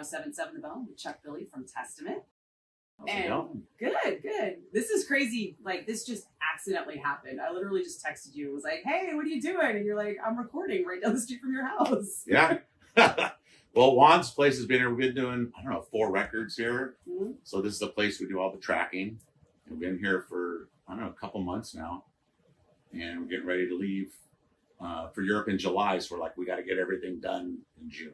107.7 The Bone with Chuck Billy from Testament. How's it going? Good. This is crazy. Like, this just accidentally happened. I literally just texted you. It was like, hey, what are you doing? And you're like, I'm recording right down the street from your house. Yeah. Well, Juan's place has been here. We've been doing, 4 records here. Mm-hmm. So this is the place we do all the tracking. We've been here for, a couple months now. And we're getting ready to leave for Europe in July. So we're like, we got to get everything done in June.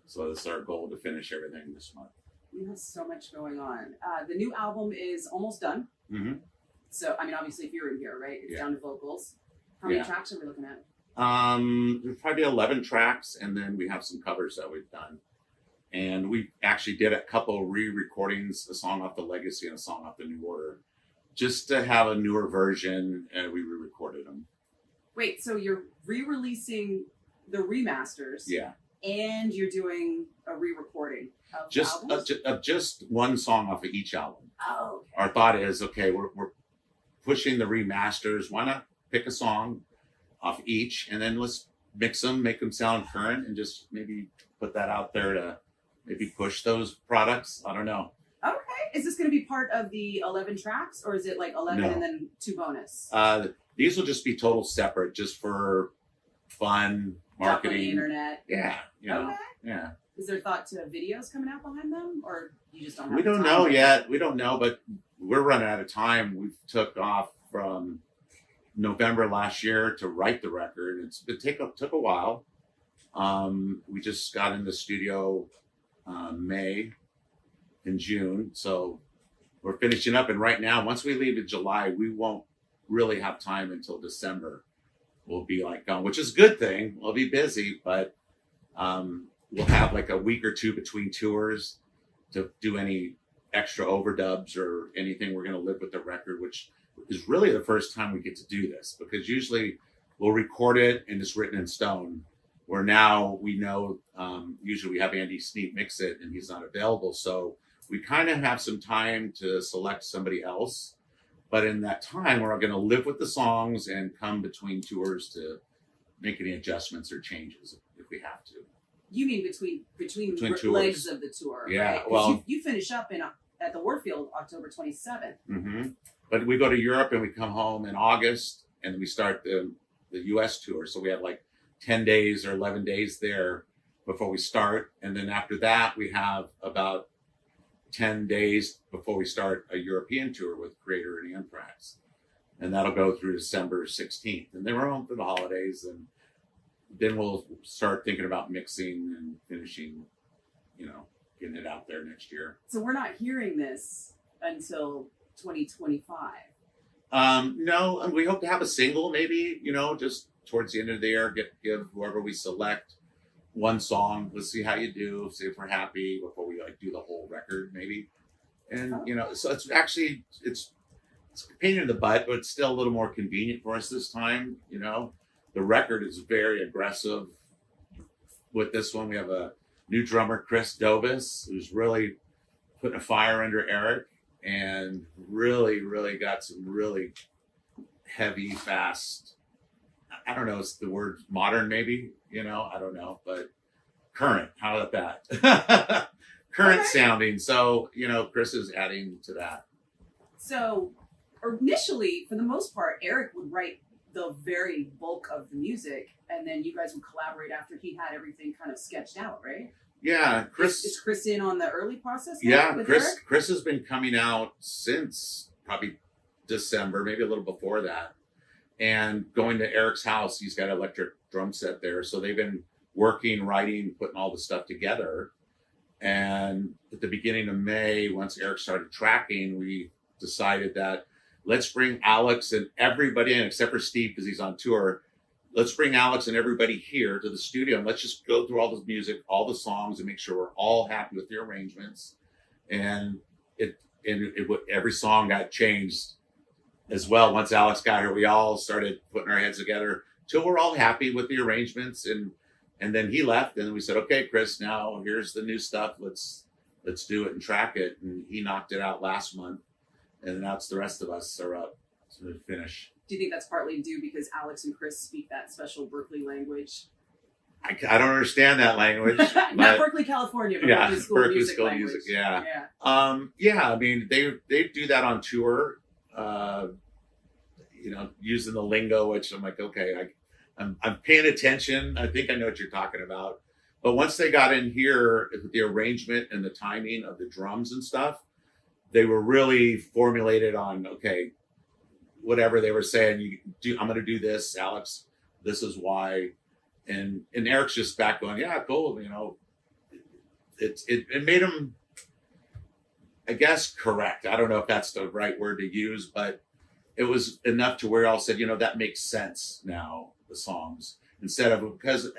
So that's our goal, to finish everything this month. You have so much going on. The new album is almost done. Mm-hmm. So, obviously, if you're in here, right, it's down to vocals. How many tracks are we looking at? There's probably 11 tracks, and then we have some covers that we've done. And we actually did a couple re-recordings, a song off the Legacy and a song off the New Order, just to have a newer version, and we re-recorded them. Wait, so you're re-releasing the remasters? Yeah. And you're doing a re-recording of just one song off of each album. Oh, okay. Our thought is, we're pushing the remasters. Why not pick a song off each, and then let's mix them, make them sound current, and just maybe put that out there to maybe push those products. I don't know. Okay. Is this going to be part of the 11 tracks, or is it like 11 No. and then 2 bonus? These will just be total separate, just for fun, marketing. On the internet. Yeah. Okay. Yeah. Is there thought to videos coming out behind them, or you just don't have We don't know yet. We don't know, but we're running out of time. We took off from November last year to write the record. It took a while. We just got in the studio May and June, so we're finishing up. And right now, once we leave in July, we won't really have time until December. We'll be like gone, which is a good thing. We'll be busy, but we'll have like a week or two between tours to do any extra overdubs or anything. We're going to live with the record, which is really the first time we get to do this, because usually we'll record it and it's written in stone, where now we know, usually we have Andy Sneap mix it and he's not available. So we kind of have some time to select somebody else. But in that time, we're going to live with the songs and come between tours to make any adjustments or changes if we have to. You mean between tours. legs of the tour, yeah, right? Well, you finish up at the Warfield October 27th. Mm-hmm. But we go to Europe and we come home in August, and we start the U.S. tour. So we have like 10 days or 11 days there before we start. And then after that, we have about 10 days before we start a European tour with Creator and Anthrax. And that'll go through December 16th. And then we're home for the holidays. And then we'll start thinking about mixing and finishing, getting it out there next year. So we're not hearing this until 2025. No, and we hope to have a single, maybe, just towards the end of the year, give whoever we select one song. Let's see how you do, see if we're happy before we do the whole record, maybe. And so it's actually it's a pain in the butt, but it's still a little more convenient for us this time. The record is very aggressive. With this one, we have a new drummer, Chris Dovas, who's really putting a fire under Eric, and really, really got some really heavy, fast, I don't know, it's the word modern maybe, I don't know, but current, how about that? Current sounding. So, Chris is adding to that. So initially, for the most part, Eric would write the very bulk of the music, and then you guys would collaborate after he had everything kind of sketched out, right? Yeah, Chris. Is Chris in on the early process? Yeah, with Chris. Eric? Chris has been coming out since probably December, maybe a little before that, and going to Eric's house. He's got an electric drum set there, so they've been working, writing, putting all the stuff together. And at the beginning of May, once Eric started tracking, we decided that let's bring Alex and everybody in, except for Steve because he's on tour. Let's bring Alex and everybody here to the studio, and let's just go through all the music, all the songs, and make sure we're all happy with the arrangements. And every song got changed as well. Once Alex got here, we all started putting our heads together till we're all happy with the arrangements. And then he left, and we said, okay, Chris, now here's the new stuff. Let's do it and track it. And he knocked it out last month, and now it's the rest of us are up to finish. Do you think that's partly due because Alex and Chris speak that special Berkeley language? I don't understand that language. Not but, Berkeley, California, but yeah, Berkeley School Berkeley Music School language. Music, yeah. Yeah. Yeah, I mean, they do that on tour, using the lingo, which I'm like, okay, I'm paying attention. I think I know what you're talking about. But once they got in here, the arrangement and the timing of the drums and stuff, they were really formulated on, okay, whatever they were saying, I'm going to do this, Alex. This is why. And Eric's just back going, yeah, cool. It made him, I guess, correct. I don't know if that's the right word to use, but it was enough to where I said, that makes sense now, the songs. Instead of, because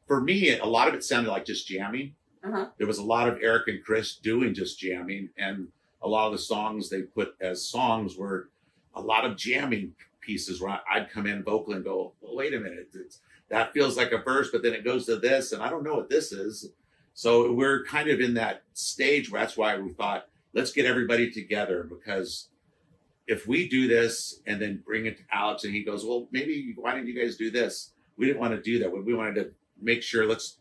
for me, a lot of it sounded like just jamming. Uh-huh. There was a lot of Eric and Chris doing just jamming. And a lot of the songs they put as songs were a lot of jamming pieces where I'd come in vocal and go, well, wait a minute. That feels like a verse, but then it goes to this, and I don't know what this is. So we're kind of in that stage where that's why we thought, let's get everybody together, because if we do this and then bring it to Alex and he goes, well, maybe why didn't you guys do this? We didn't want to do that. We wanted to make sure, let's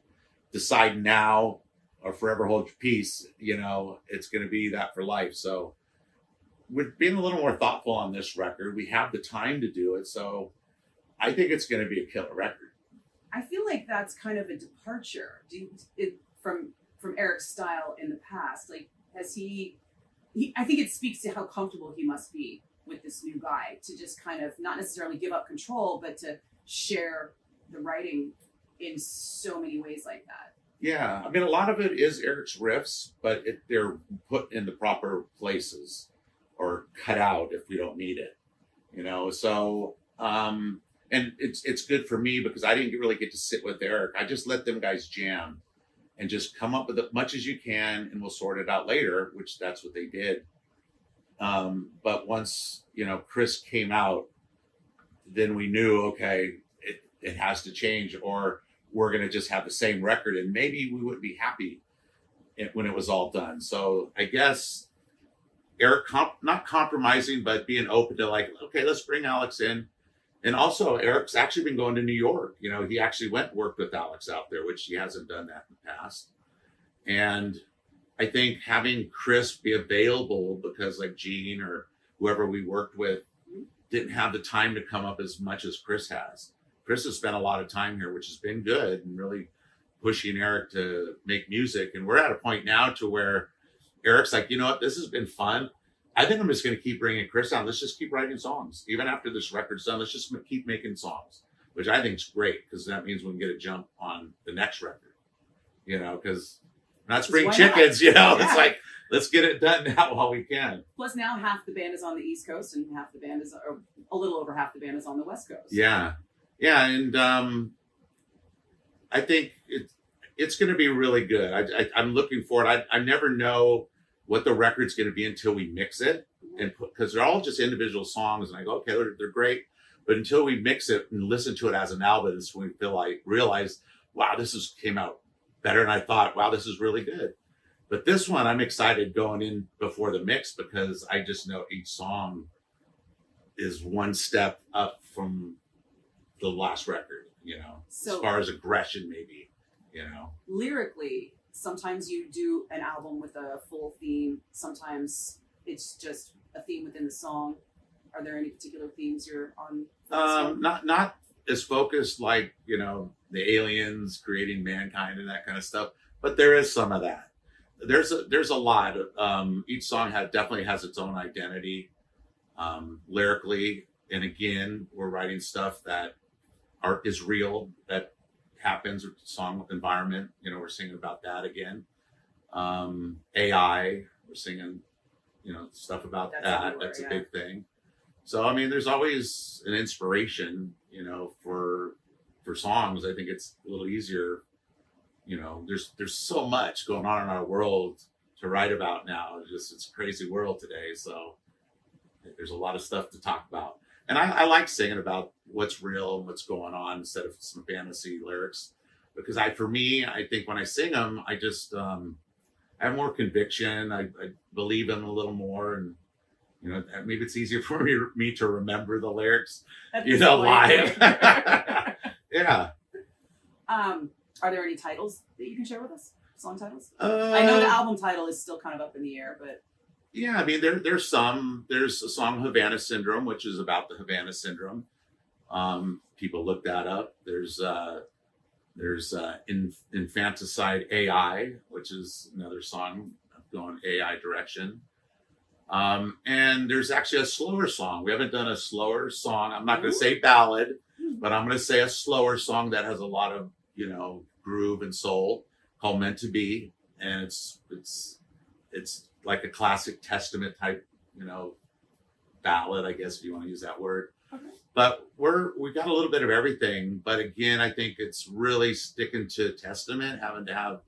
decide now or forever hold your peace. It's going to be that for life. So we're being a little more thoughtful on this record. We have the time to do it. So I think it's going to be a killer record. I feel like that's kind of a departure from Eric's style in the past. Like, has he I think it speaks to how comfortable he must be with this new guy to just kind of not necessarily give up control, but to share the writing in so many ways like that. Yeah, I mean, a lot of it is Eric's riffs, but they're put in the proper places or cut out if we don't need it, So, and it's good for me because I didn't really get to sit with Eric. I just let them guys jam and just come up with as much as you can, and we'll sort it out later, which that's what they did. But once, Chris came out, then we knew, okay, it has to change, or we're going to just have the same record, and maybe we wouldn't be happy when it was all done. So I guess Eric, not compromising, but being open to like, okay, let's bring Alex in. And also, Eric's actually been going to New York. He actually went and worked with Alex out there, which he hasn't done that in the past. And I think having Chris be available, because like Gene or whoever we worked with didn't have the time to come up as much as Chris has. Chris has spent a lot of time here, which has been good, and really pushing Eric to make music. And we're at a point now to where Eric's like, you know what, this has been fun. I think I'm just going to keep bringing Chris on. Let's just keep writing songs. Even after this record's done, let's just keep making songs, which I think is great, because that means we can get a jump on the next record, because we're not spring chickens, Yeah. It's like, let's get it done now while we can. Plus now half the band is on the East Coast and half the band is, or a little over half the band is on the West Coast. Yeah. Yeah. And I think it's going to be really good. I'm looking forward. I never know what the record's going to be until we mix it, and because they're all just individual songs, and I go, okay, they're great, but until we mix it and listen to it as an album, it's when we realize, wow, this came out better than I thought. Wow, this is really good. But this one, I'm excited going in before the mix, because I just know each song is one step up from the last record, So, as far as aggression, maybe, lyrically, sometimes you do an album with a full theme. Sometimes it's just a theme within the song. Are there any particular themes you're on? Not as focused like, the aliens creating mankind and that kind of stuff, but there is some of that. There's a lot of, each song definitely has its own identity, lyrically. And again, we're writing stuff that is real, that happens with the song environment. We're singing about that again. AI, we're singing, stuff about that. That's a big thing. So, I mean, there's always an inspiration, for songs. I think it's a little easier. There's so much going on in our world to write about now. It's a crazy world today. So there's a lot of stuff to talk about. And I like singing about what's real and what's going on instead of some fantasy lyrics, because I think when I sing them, I just, I have more conviction. I believe them a little more, and maybe it's easier for me to remember the lyrics, live. Yeah. Are there any titles that you can share with us? Song titles? I know the album title is still kind of up in the air, but yeah, I mean, there's some. There's a song Havana Syndrome, which is about the Havana Syndrome. People look that up. There's Infanticide AI, which is another song going AI direction. And there's actually a slower song. We haven't done a slower song. I'm not going to say ballad, but I'm going to say a slower song that has a lot of, groove and soul, called Meant to Be. And it's like a classic Testament type, ballad, I guess, if you want to use that word. okay. But we've got a little bit of everything. But again, I think it's really sticking to Testament, having to have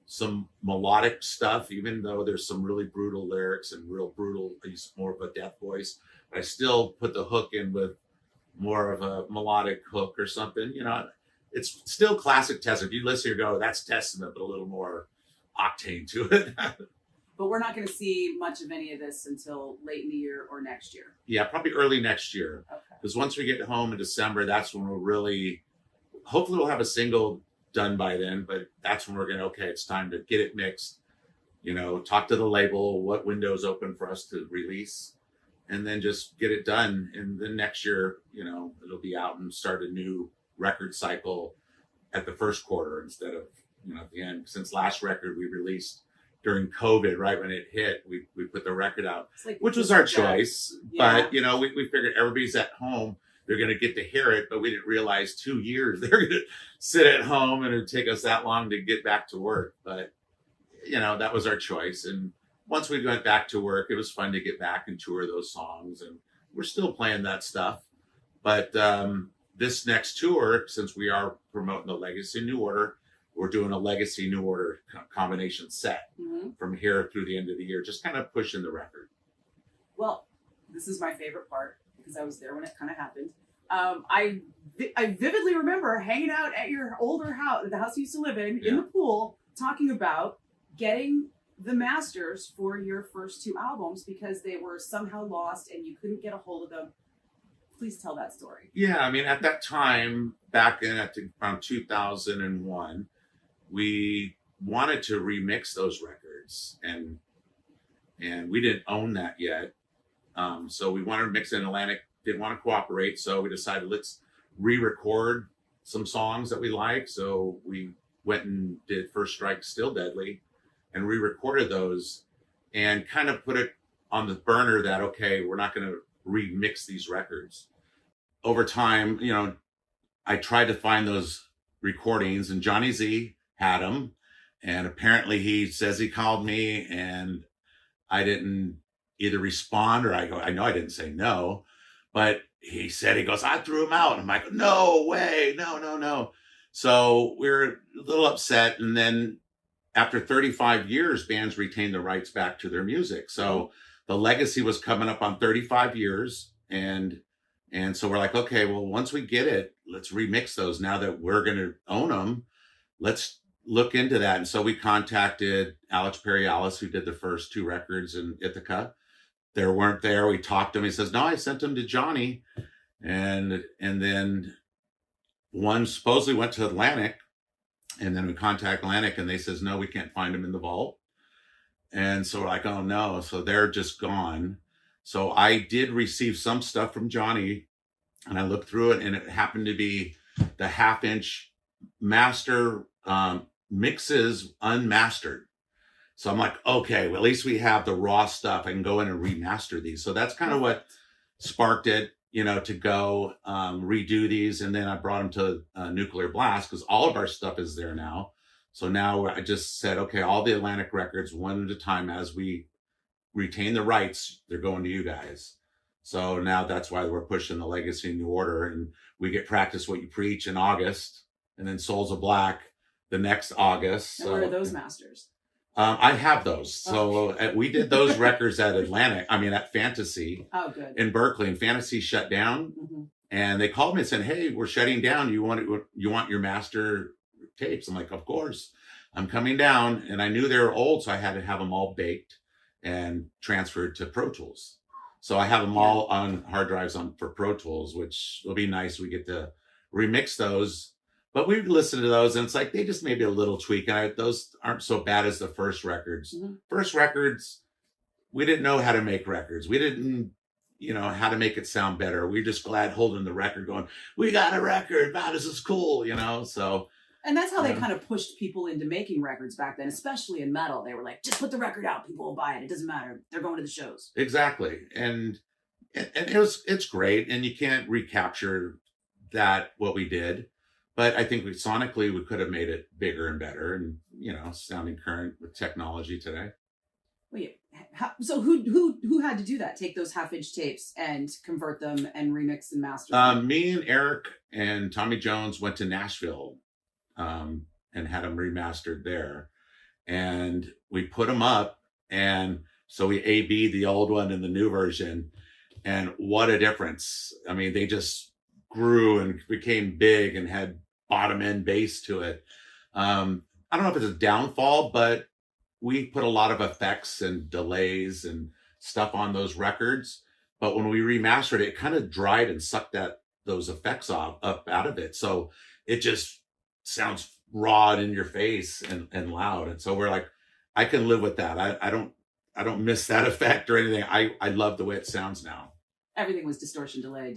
some melodic stuff, even though there's some really brutal lyrics and real brutal, more of a death voice. I still put the hook in with more of a melodic hook or something. It's still classic Testament. If you listen, you go, that's Testament, but a little more octane to it. But we're not going to see much of any of this until late in the year or next year. Yeah, probably early next year. Okay. Because once we get home in December, that's when we'll really, hopefully we'll have a single done by then, but that's when we're going to, okay, it's time to get it mixed, talk to the label, what window's open for us to release, and then just get it done. And then next year, it'll be out and start a new record cycle at the first quarter instead of, at the end. Since last record we released during COVID, right when it hit, we put the record out, like, which was our choice. Yeah. But, we figured everybody's at home. They're going to get to hear it, but we didn't realize 2 years they're going to sit at home and it'd take us that long to get back to work. But, that was our choice. And once we went back to work, it was fun to get back and tour those songs. And we're still playing that stuff. But this next tour, since we are promoting the Legacy New Order, we're doing a Legacy New Order combination set from here through the end of the year, just kind of pushing the record. Well, this is my favorite part because I was there when it kind of happened. I vividly remember hanging out at your older house, the house you used to live in the pool, talking about getting the masters for your first 2 albums because they were somehow lost and you couldn't get a hold of them. Please tell that story. Yeah, I mean, at that time, back in, I think, around 2001, we wanted to remix those records, and we didn't own that yet. So we wanted to mix in Atlantic, didn't want to cooperate, so we decided let's re-record some songs that we like. So we went and did First Strike, Still Deadly, and re-recorded those and kind of put it on the burner that, okay, we're not going to remix these records. Over time, I tried to find those recordings, and Johnny Z had them, and apparently he says he called me and I didn't either respond or I know I didn't say no, but he goes, I threw him out. And I'm like, no way, no. So we're a little upset. And then after 35 years, bands retain the rights back to their music. So the Legacy was coming up on 35 years. And so we're like, okay, well, once we get it, let's remix those. Now that we're going to own them, let's look into that. And so we contacted Alex Perry-Alice, who did the first 2 records in Ithaca. They weren't there. We talked to him. He says, no, I sent them to Johnny. And then one supposedly went to Atlantic. And then we contact Atlantic and they says, no, we can't find them in the vault. And so we're like, oh no. So they're just gone. So I did receive some stuff from Johnny and I looked through it and it happened to be the 1/2-inch master mixes unmastered. So I'm like, okay, well, at least we have the raw stuff. I can go in and remaster these. So that's kind of what sparked it, to go redo these. And then I brought them to Nuclear Blast because all of our stuff is there now. So now I just said, okay, all the Atlantic records, one at a time, as we retain the rights, they're going to you guys. So now that's why we're pushing the Legacy New Order, and we get Practice What You Preach in August, and then Souls of Blakk the next August. And where are those masters? I have those. So we did those records at at Fantasy in Berkeley, and Fantasy shut down. Mm-hmm. And they called me and said, hey, we're shutting down. You want your master tapes? I'm like, of course, I'm coming down. And I knew they were old, so I had to have them all baked and transferred to Pro Tools. So I have them all on hard drives for Pro Tools, which will be nice. We get to remix those. But we listened to those, and it's like they just maybe a little tweak. And those aren't so bad as the first records. Mm-hmm. First records, we didn't know how to make records. We didn't, how to make it sound better. We were just glad holding the record, going, "We got a record! Wow, this is cool!" So. And that's how they kind of pushed people into making records back then, especially in metal. They were like, "Just put the record out; people will buy it. It doesn't matter. They're going to the shows." Exactly, and it's great, and you can't recapture that what we did. But I think sonically we could have made it bigger and better, and sounding current with technology today. Wait, so who had to do that? Take those half-inch tapes and convert them and remix and master them? Me and Eric and Tommy Jones went to Nashville, and had them remastered there, and we put them up, and so we A/B'd the old one and the new version, and what a difference! I mean, they just grew and became big and had bottom end bass to it. I don't know if it's a downfall, but we put a lot of effects and delays and stuff on those records. But when we remastered it, it kind of dried and sucked those effects up out of it. So it just sounds raw and in your face and loud. And so we're like, I can live with that. I don't miss that effect or anything. I love the way it sounds now. Everything was distortion delay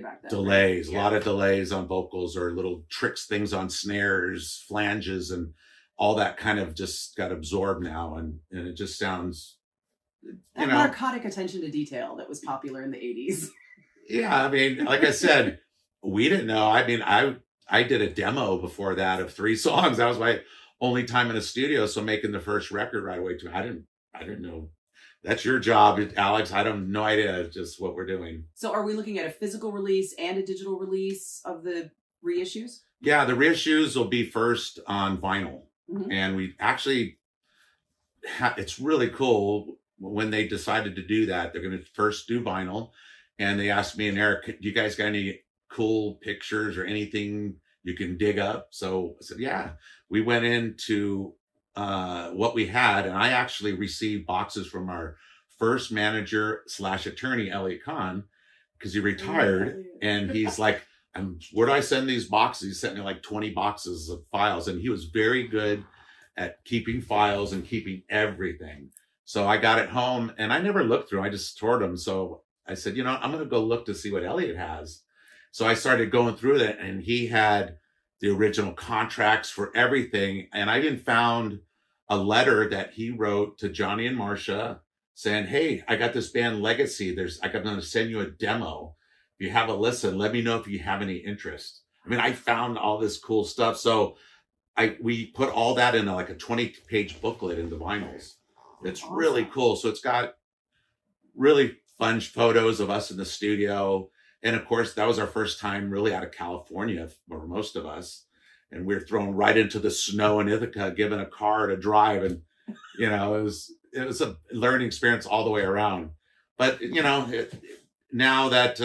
back then. Delays, right? A lot of delays on vocals or little tricks, things on snares, flanges, and all that kind of just got absorbed now. And it just sounds, that narcotic attention to detail that was popular in the 80s. Yeah, I mean, like I said, we didn't know. I mean, I did a demo before that of 3 songs. That was my only time in a studio. So making the first record right away, I didn't know. That's your job, Alex. I have no idea just what we're doing. So are we looking at a physical release and a digital release of the reissues? Yeah, the reissues will be first on vinyl. Mm-hmm. And we actually, it's really cool when they decided to do that. They're going to first do vinyl. And they asked me and Eric, "Do you guys got any cool pictures or anything you can dig up?" So I said, yeah. We went into what we had, and I actually received boxes from our first manager / attorney, Elliot Kahn, because he retired. And he's like, "Where do I send these boxes?" He sent me like 20 boxes of files, and he was very good at keeping files and keeping everything. So I got it home, and I never looked through. I just stored them. So I said, I'm going to go look to see what Elliot has. So I started going through that, and he had the original contracts for everything. And I even found a letter that he wrote to Johnny and Marcia saying, "Hey, I got this band Legacy. I'm going to send you a demo. If you have a listen, let me know if you have any interest." I mean, I found all this cool stuff. So we put all that in like a 20-page booklet in the vinyls. It's awesome. Really cool. So it's got really fun photos of us in the studio. And of course, that was our first time really out of California for most of us. And we were thrown right into the snow in Ithaca, given a car to drive. And, it was a learning experience all the way around. But, now that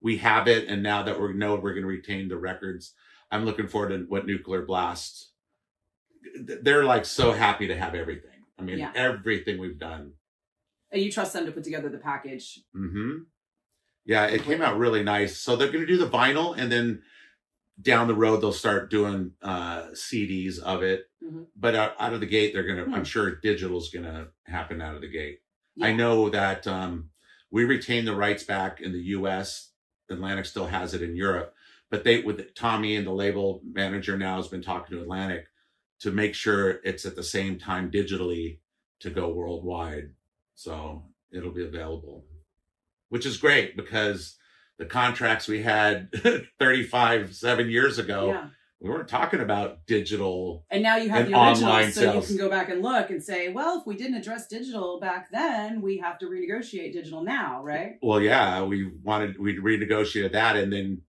we have it, and now that we know we're going to retain the records, I'm looking forward to what Nuclear Blast, they're like so happy to have everything. I mean, everything we've done. And you trust them to put together the package. Mm-hmm. Yeah, it came out really nice. So they're going to do the vinyl, and then down the road, they'll start doing CDs of it. Mm-hmm. But out of the gate, they're going to, I'm sure digital's going to happen out of the gate. Yeah. I know that we retain the rights back in the US. Atlantic still has it in Europe. But with Tommy and the label manager now has been talking to Atlantic to make sure it's at the same time digitally to go worldwide. So it'll be available, which is great because the contracts we had 7 years ago, we weren't talking about digital. And now you have the original, so you can go back and look and say, well, if we didn't address digital back then, we have to renegotiate digital now, right? Well, yeah, we renegotiated that and then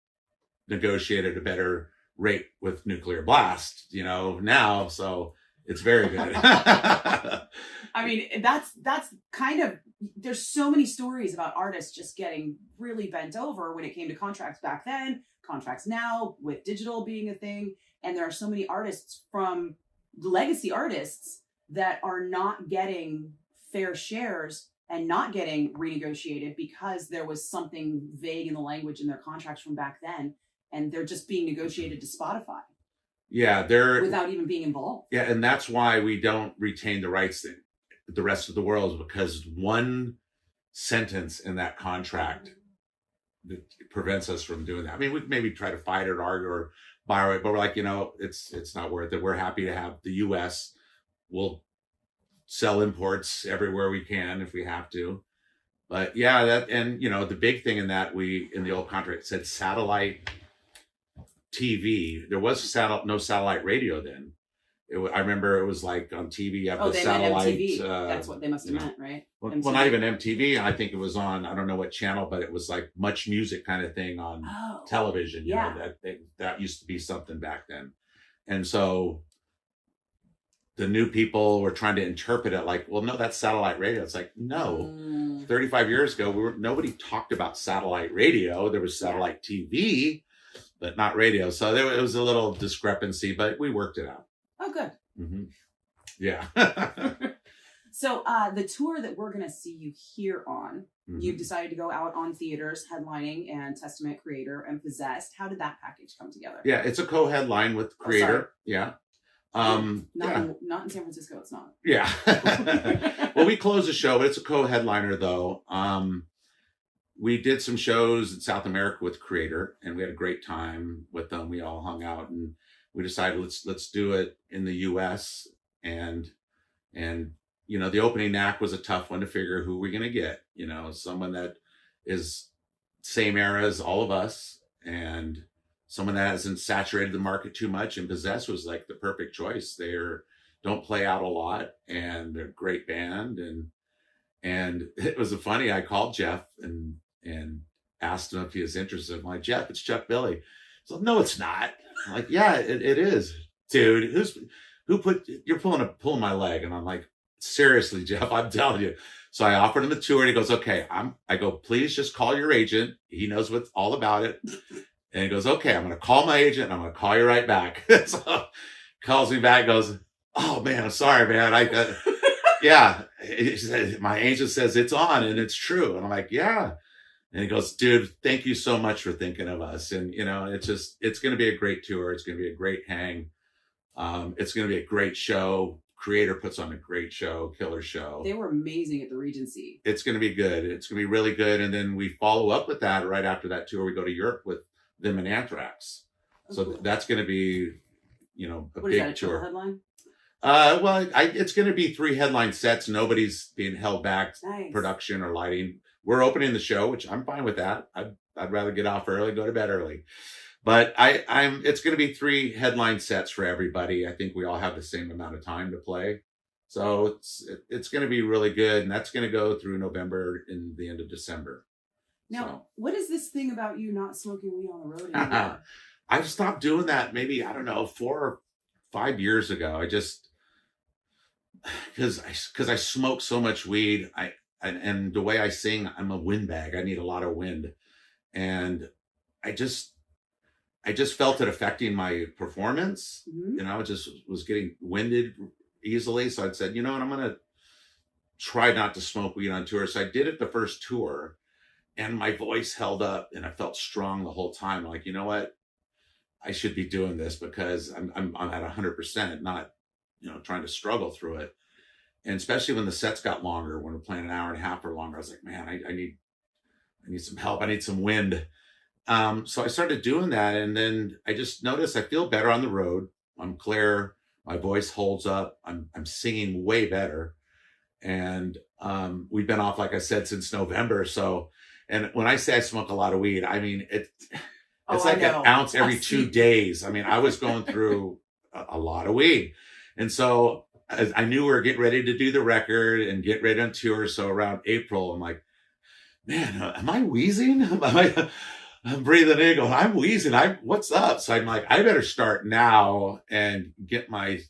negotiated a better rate with Nuclear Blast, now. So it's very good. I mean, that's kind of, there's so many stories about artists just getting really bent over when it came to contracts back then, contracts now, with digital being a thing. And there are so many artists from legacy artists that are not getting fair shares and not getting renegotiated because there was something vague in the language in their contracts from back then. and they're just being negotiated to Spotify. Yeah, they're without even being involved. Yeah, and that's why we don't retain the rights to the rest of the world, because one sentence in that contract that prevents us from doing that. I mean, we maybe try to fight it, or argue, or borrow it, but we're like, it's not worth it. We're happy to have the U.S. We'll sell imports everywhere we can if we have to. But yeah, that, and the big thing in that, in the old contract said satellite TV. There was no satellite radio then. I remember it was like on TV. You have the they satellite. meant MTV. That's what they must have meant, right? Well, not even MTV. I think it was on, I don't know what channel, but it was like Much Music kind of thing on television. You know, that used to be something back then. And so the new people were trying to interpret it like, well, no, that's satellite radio. It's like, no. 35 years ago, nobody talked about satellite radio. There was satellite TV, but not radio. So it was a little discrepancy, but we worked it out. Oh, good. Mm-hmm. Yeah. So the tour that we're going to see you here on, you've decided to go out on theaters, headlining, and Testament, Creator, and Possessed. How did that package come together? Yeah, it's a co-headline with Creator. Yeah. Not in San Francisco, it's not. Yeah. Well, we closed the show, but it's a co-headliner though. We did some shows in South America with Creator, and we had a great time with them. We all hung out, and we decided let's do it in the U.S. and the opening act was a tough one to figure who we're gonna get. Someone that is same era as all of us, and someone that hasn't saturated the market too much. And Possessed was like the perfect choice. Don't play out a lot, and they're a great band. And it was funny. I called Jeff and asked him if he was interested. I'm like, Jeff, it's Chuck Billy. So no, it's not. I'm like, yeah, it is, dude. You're pulling my leg. And I'm like, seriously, Jeff, I'm telling you. So I offered him the tour, and he goes, okay. I go, please just call your agent. He knows what's all about it. And he goes, okay, I'm going to call my agent, and I'm going to call you right back. So calls me back, goes, oh man, I'm sorry, man. Yeah. My agent says it's on and it's true. And I'm like, yeah. And he goes, dude, thank you so much for thinking of us. And, it's going to be a great tour. It's going to be a great hang. It's going to be a great show. Creator puts on a great show, killer show. They were amazing at the Regency. It's going to be good. It's going to be really good. And then we follow up with that right after that tour. We go to Europe with them and Anthrax. So that's going to be, a what big is that, tour. Headline? It's going to be 3 headline sets. Nobody's being held back. Nice. Production or lighting. We're opening the show, which I'm fine with that. I'd rather get off early, go to bed early. But it's going to be 3 headline sets for everybody. I think we all have the same amount of time to play. So it's going to be really good. And that's going to go through November and the end of December. Now, what is this thing about you not smoking weed on the road anymore? I've stopped doing that maybe, 4 or 5 years ago. I just, because I smoke so much weed, and the way I sing, I'm a windbag. I need a lot of wind. And I just felt it affecting my performance. Mm-hmm. I just was getting winded easily. So I'd said, I'm going to try not to smoke weed on tour. So I did it the first tour, and my voice held up, and I felt strong the whole time. Like, you know what? I should be doing this because I'm at 100%, not, trying to struggle through it. And especially when the sets got longer, when we're playing an hour and a half or longer, I was like, man, I need some help. I need some wind. So I started doing that, and then I just noticed I feel better on the road. I'm clear. My voice holds up. I'm singing way better. And we've been off, like I said, since November. So, and when I say I smoke a lot of weed, I mean, it's like an ounce every 2 days. I mean, I was going through a lot of weed. And so I knew we were getting ready to do the record and get ready on tour. So around April, I'm like, man, am I wheezing? I'm breathing in, going, I'm wheezing. What's up? So I'm like, I better start now and get my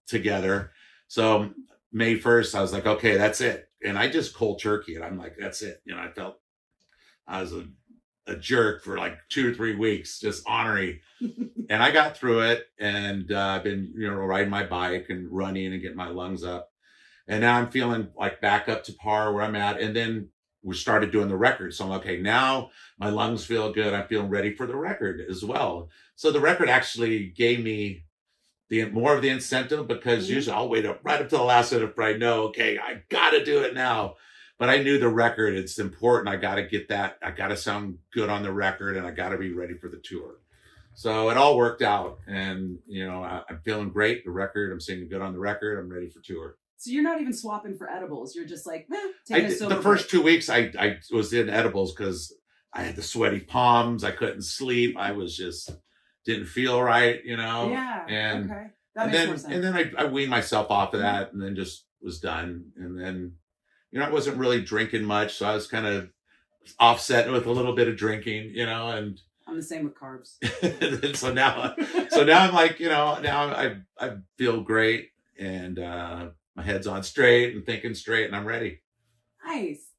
together. So May 1st, I was like, okay, that's it. And I just cold turkey it. I'm like, that's it. I felt I was a jerk for like 2 or 3 weeks, just ornery. And I got through it, and I've been, riding my bike and running and getting my lungs up. And now I'm feeling like back up to par where I'm at. And then we started doing the record. So I'm like, okay, now my lungs feel good. I'm feeling ready for the record as well. So the record actually gave me the more of the incentive, because usually I'll wait up right up to the last minute if I know, okay, I got to do it now. But I knew the record, it's important. I got to get that. I got to sound good on the record, and I got to be ready for the tour. So it all worked out, and I'm feeling great. The record, I'm singing good on the record. I'm ready for tour. So you're not even swapping for edibles. You're just like, taking a sober the first 2 weeks I was in edibles because I had the sweaty palms. I couldn't sleep. I was just didn't feel right, Yeah. And okay. That makes more sense. And then I weaned myself off of that, and then just was done. And then I wasn't really drinking much, so I was kind of offset with a little bit of drinking, and I'm the same with carbs. and so now I'm like, now I feel great, and my head's on straight and thinking straight, and I'm ready. Nice.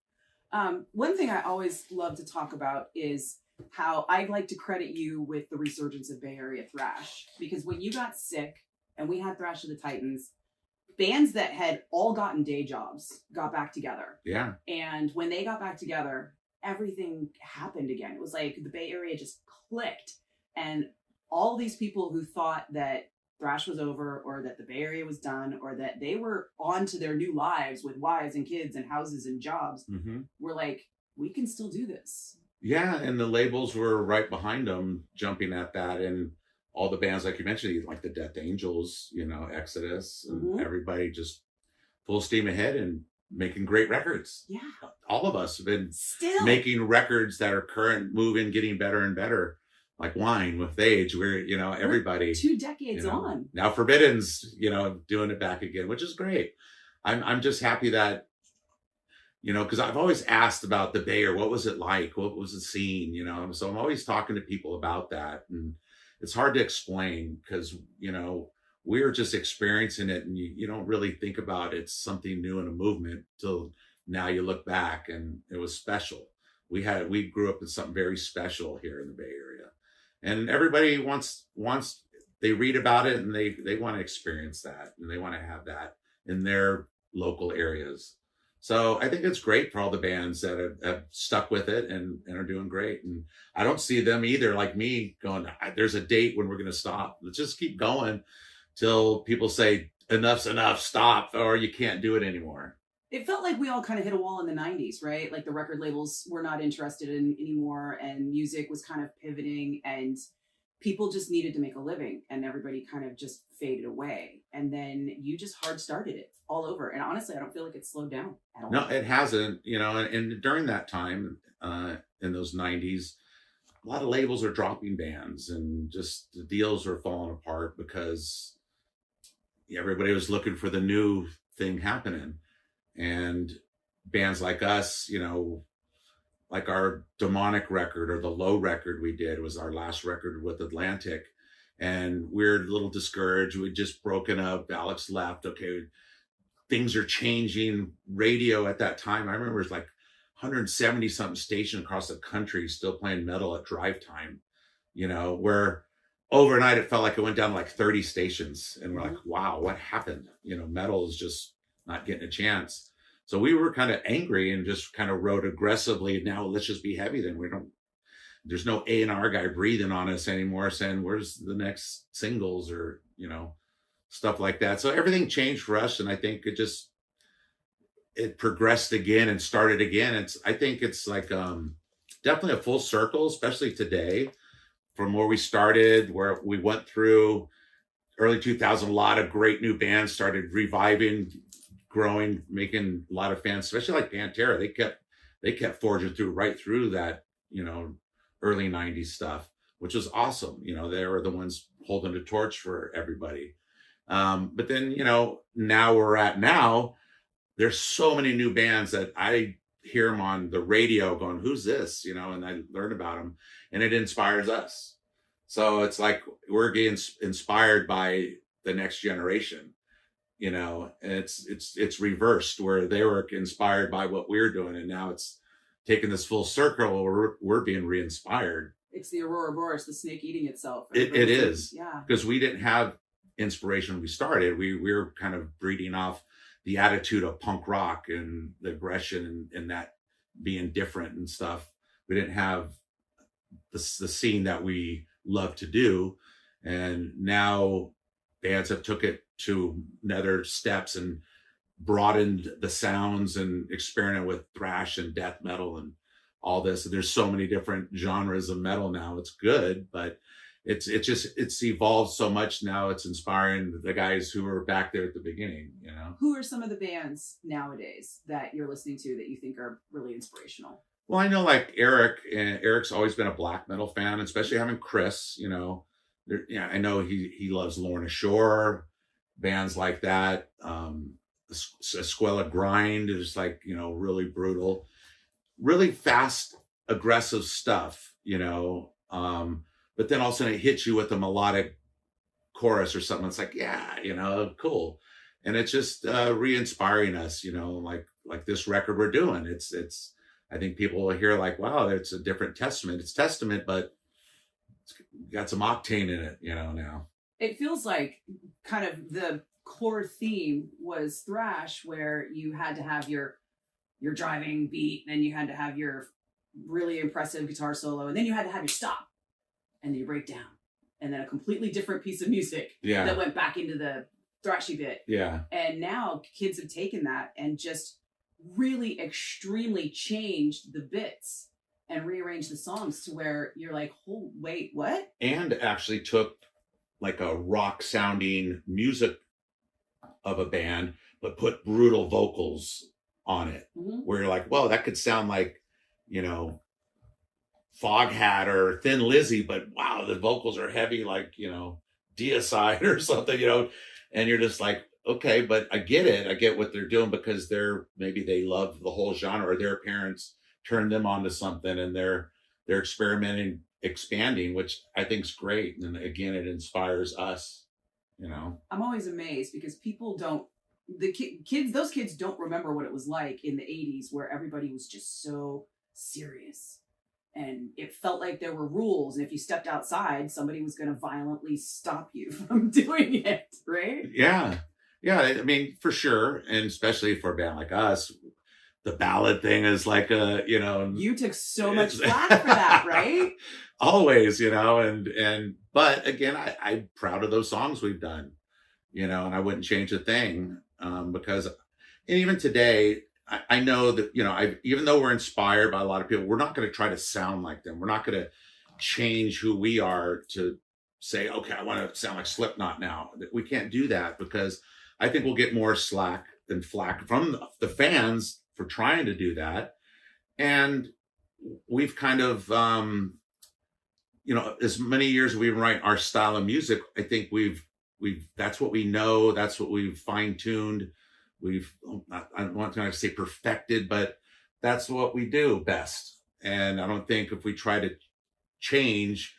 One thing I always love to talk about is how I like to credit you with the resurgence of Bay Area thrash, because when you got sick and we had Thrash of the Titans, bands that had all gotten day jobs got back together. Yeah. And when they got back together, everything happened again. It was like the Bay Area just clicked, and all these people who thought that thrash was over, or that the Bay Area was done, or that they were on to their new lives with wives and kids and houses and jobs, were like, we can still do this. Yeah, and the labels were right behind them, jumping at that, and all the bands, like you mentioned, like the Death Angels, Exodus, and everybody just full steam ahead and making great records. Yeah. All of us have been still making records that are current, moving, getting better and better. Like wine with age, we're, everybody. We're 2 decades on. Now Forbidden's, doing it back again, which is great. I'm just happy that, because I've always asked about the Bay Area. What was it like? What was the scene? So I'm always talking to people about that. And it's hard to explain because, we're just experiencing it, and you don't really think about it's something new in a movement till now you look back, and it was special. We grew up in something very special here in the Bay Area. And everybody wants they read about it, and they want to experience that, and they want to have that in their local areas. So I think it's great for all the bands that have stuck with it and are doing great. And I don't see them either, like me, going, there's a date when we're going to stop. Let's just keep going till people say enough's enough, stop, or you can't do it anymore. It felt like we all kind of hit a wall in the 90s, right? Like the record labels were not interested in anymore, and music was kind of pivoting, and people just needed to make a living, and everybody kind of just faded away. And then you just hard started it all over. And honestly, I don't feel like it's slowed down at all. No, it hasn't, and during that time, in those 90s, a lot of labels are dropping bands, and just the deals were falling apart because everybody was looking for the new thing happening. And bands like us, like our Demonic record, or the Low record we did was our last record with Atlantic. And we're a little discouraged. We'd just broken up. Alex left. Okay, things are changing. Radio at that time, I remember it was like 170 something stations across the country still playing metal at drive time, where overnight it felt like it went down to like 30 stations. And we're like, wow, what happened? Metal is just not getting a chance. So we were kind of angry and just kind of wrote aggressively, now let's just be heavy then. There's no A&R guy breathing on us anymore saying, where's the next singles, or, stuff like that. So everything changed for us. And I think it progressed again and started again. I think it's like definitely a full circle, especially today, from where we started, where we went through early 2000, a lot of great new bands started reviving, growing, making a lot of fans, especially like Pantera. They kept forging right through that, early 90s stuff, which was awesome. They were the ones holding the torch for everybody. But then, now we're at now, there's so many new bands that I hear them on the radio going, who's this? And I learn about them, and it inspires us. So it's like we're getting inspired by the next generation, and it's reversed, where they were inspired by what we're doing, and now it's taking this full circle where we're being re-inspired. It's the Aurora Boreas, the snake eating itself. It is. Yeah. Because we didn't have inspiration when we started. We were kind of breeding off the attitude of punk rock and the aggression and that being different and stuff. We didn't have the scene that we love to do. And now bands have took it to another steps and broadened the sounds and experimented with thrash and death metal and all this. And there's so many different genres of metal now. It's good, but it's evolved so much now. It's inspiring the guys who were back there at the beginning, you know. Who are some of the bands nowadays that you're listening to that you think are really inspirational? Well, I know like Eric, and Eric's always been a black metal fan, especially having Chris, you know. Yeah, I know he loves Lorna Shore, bands like that. Escuela Grind is like, you know, really brutal, really fast, aggressive stuff, you know. But then all of a sudden it hits you with a melodic chorus or something. It's like, yeah, you know, cool. And it's just re-inspiring us, you know, like this record we're doing. It's I think people will hear like, wow, it's a different Testament. It's Testament, but it's got some octane in it, you know, now. It feels like kind of the core theme was thrash, where you had to have your driving beat, then you had to have your really impressive guitar solo, and then you had to have your stop, and then you break down, and then a completely different piece of music that went back into the thrashy bit. Yeah. And now kids have taken that and just really extremely changed the bits and rearranged the songs to where you're like, oh, wait, what? And actually took like a rock sounding music of a band, but put brutal vocals on it, where you're like, whoa, that could sound like, you know, Foghat or Thin Lizzy, but wow, the vocals are heavy, like, you know, Deicide or something, you know, and you're just like, okay, but I get it. I get what they're doing because maybe they love the whole genre, or their parents turned them onto something and they're experimenting, expanding, which I think is great. And again, it inspires us, you know. I'm always amazed because people don't, those kids don't remember what it was like in the 80s, where everybody was just so serious. And it felt like there were rules. And if you stepped outside, somebody was going to violently stop you from doing it, right? Yeah. Yeah, I mean, for sure. And especially for a band like us, the ballad thing is like you know. You took so much flack for that, right? Always, you know, but again, I'm proud of those songs we've done, you know, and I wouldn't change a thing because, and even today, I know that, you know, even though we're inspired by a lot of people, we're not going to try to sound like them. We're not going to change who we are to say, okay, I want to sound like Slipknot now. We can't do that because I think we'll get more slack than flack from the fans for trying to do that. And we've kind of, you know, as many years as we've been writing our style of music, I think that's what we know. That's what we've fine tuned. I don't want to say perfected, but that's what we do best. And I don't think if we try to change,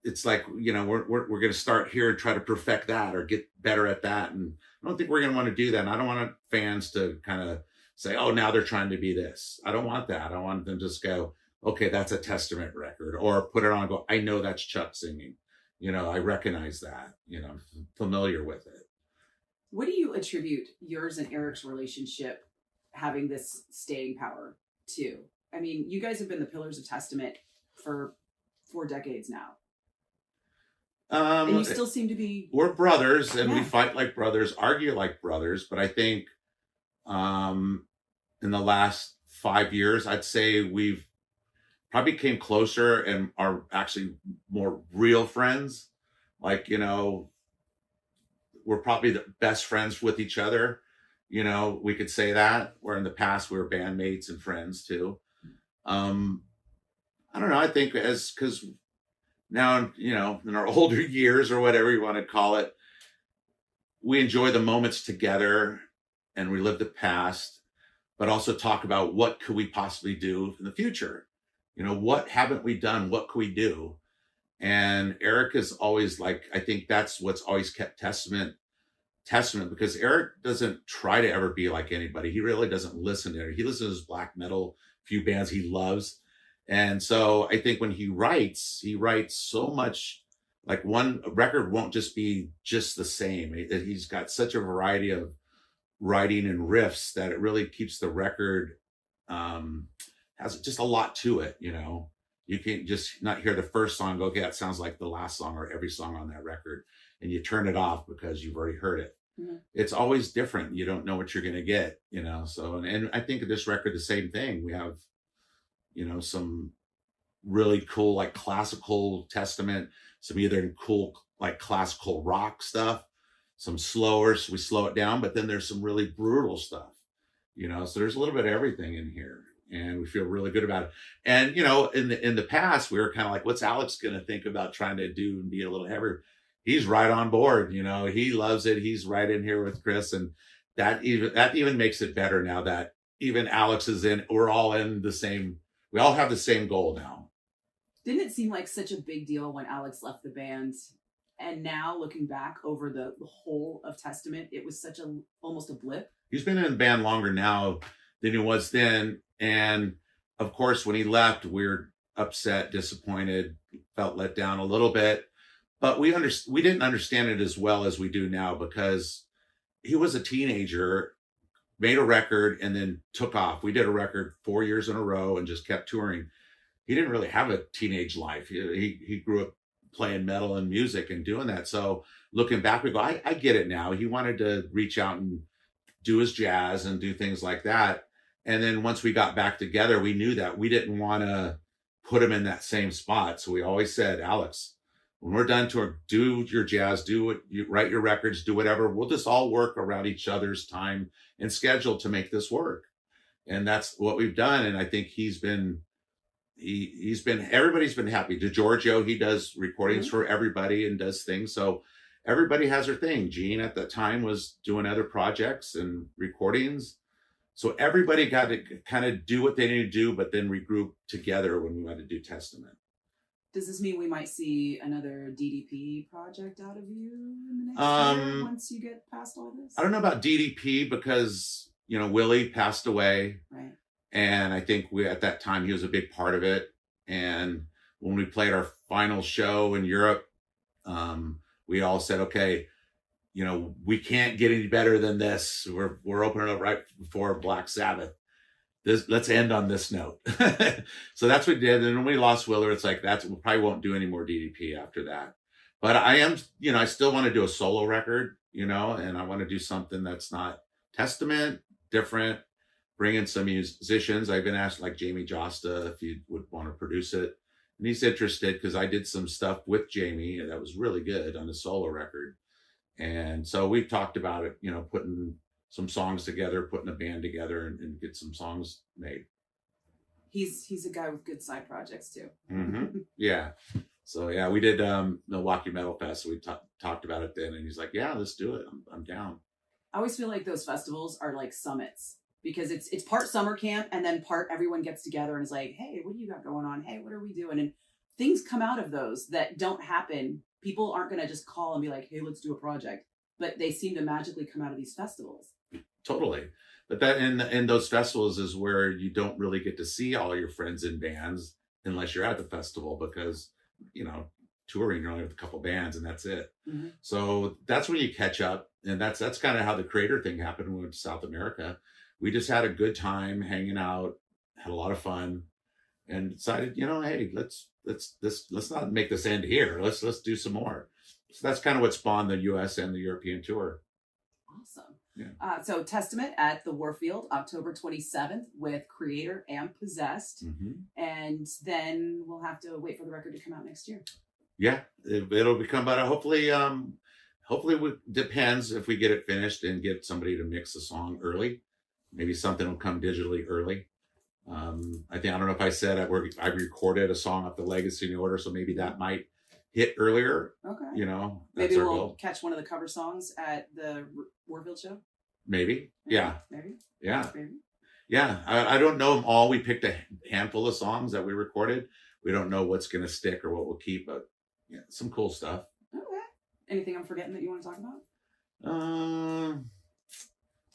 it's like, you know, we're going to start here and try to perfect that or get better at that. And I don't think we're going to want to do that. And I don't want fans to kind of say, oh, now they're trying to be this. I don't want that. I want them to just go, okay, that's a Testament record, or put it on and go, I know that's Chuck singing. You know, I recognize that, you know, I'm familiar with it. What do you attribute yours and Eric's relationship having this staying power to? I mean, you guys have been the pillars of Testament for 4 decades now. And you still seem to be... We're brothers, and we fight like brothers, argue like brothers. But I think in the last 5 years, I'd say we've probably came closer and are actually more real friends. Like, you know, we're probably the best friends with each other. You know, we could say that. Where in the past we were bandmates and friends too. I don't know. I think because now, you know, in our older years or whatever you want to call it, we enjoy the moments together and relive the past, but also talk about what could we possibly do in the future. You know, what haven't we done? What could we do? And Eric is always like, I think that's what's always kept Testament, because Eric doesn't try to ever be like anybody. He really doesn't listen to it. He listens to his black metal, few bands he loves. And so I think when he writes so much, like one record won't just be just the same. He's got such a variety of writing and riffs that it really keeps the record has just a lot to it. You can't just not hear the first song, go, okay, that sounds like the last song or every song on that record, and you turn it off because you've already heard it. Mm-hmm. It's always different. You don't know what you're going to get, so, and I think of this record, the same thing. We have, some really cool, like classical Testament, some either cool, like classical rock stuff, some slower, so we slow it down, but then there's some really brutal stuff, so there's a little bit of everything in here, and we feel really good about it. And, in the past, we were kind of like, what's Alex going to think about trying to do and be a little heavier? He's right on board, he loves it. He's right in here with Chris. And that even makes it better now that even Alex is in, we're all in the same, we all have the same goal now. Didn't it seem like such a big deal when Alex left the band? And now looking back over the whole of Testament, it was such almost a blip. He's been in the band longer now than he was then. And of course, when he left, we were upset, disappointed, felt let down a little bit. But we didn't understand it as well as we do now, because he was a teenager, made a record, and then took off. We did a record 4 years in a row and just kept touring. He didn't really have a teenage life. He grew up playing metal and music and doing that. So looking back, we go, I get it now. He wanted to reach out and do his jazz and do things like that. And then once we got back together, we knew that we didn't want to put him in that same spot. So we always said, Alex, when we're done touring, do your jazz, do what you write, your records, do whatever. We'll just all work around each other's time and schedule to make this work. And that's what we've done. And I think he's been everybody's been happy. DiGiorgio, he does recordings for everybody and does things. So everybody has their thing. Gene at the time was doing other projects and recordings. So everybody got to kind of do what they need to do, but then regroup together when we went to do Testament. Does this mean we might see another DDP project out of you in the next year once you get past all this? I don't know about DDP because, Willie passed away. Right. And I think at that time, he was a big part of it. And when we played our final show in Europe, we all said, okay, we can't get any better than this. We're opening up right before Black Sabbath. Let's end on this note. So that's what we did. And when we lost Willer, it's like, we probably won't do any more DDP after that. But I am, I still want to do a solo record, and I want to do something that's not Testament, different, bring in some musicians. I've been asked like Jamie Josta if he would want to produce it. And he's interested because I did some stuff with Jamie that was really good on the solo record. And so we've talked about it, putting some songs together, putting a band together and get some songs made. He's a guy with good side projects too. Mm-hmm. Yeah. So yeah, we did Milwaukee Metal Fest. So we talked about it then, and he's like, yeah, let's do it. I'm down. I always feel like those festivals are like summits because it's part summer camp and then part everyone gets together and is like, hey, what do you got going on? Hey, what are we doing? And things come out of those that don't happen. People aren't going to just call and be like, hey, let's do a project. But they seem to magically come out of these festivals. Totally. But that in those festivals is where you don't really get to see all your friends in bands unless you're at the festival because, touring, you're only with a couple bands and that's it. Mm-hmm. So that's when you catch up. And that's kind of how the Creator thing happened when we went to South America. We just had a good time hanging out, had a lot of fun, and decided, hey, let's not make this end here. Let's do some more. So that's kind of what spawned the US and the European tour. Awesome. Yeah. So Testament at the Warfield, October 27th with Creator and Possessed. Mm-hmm. And then we'll have to wait for the record to come out next year. Yeah, it'll become better. Hopefully it depends if we get it finished and get somebody to mix the song early. Maybe something will come digitally early. I don't know if I said I recorded a song off the Legacy New Order, so maybe that might hit earlier. Okay. That's maybe our we'll goal. catch one of the cover songs at the Warfield show. Maybe. Yeah. Maybe. Yeah. Maybe. Yeah. I don't know them all. We picked a handful of songs that we recorded. We don't know what's going to stick or what we'll keep, but yeah, some cool stuff. Okay. Anything I'm forgetting that you want to talk about?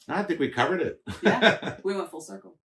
I think we covered it. Yeah. We went full circle.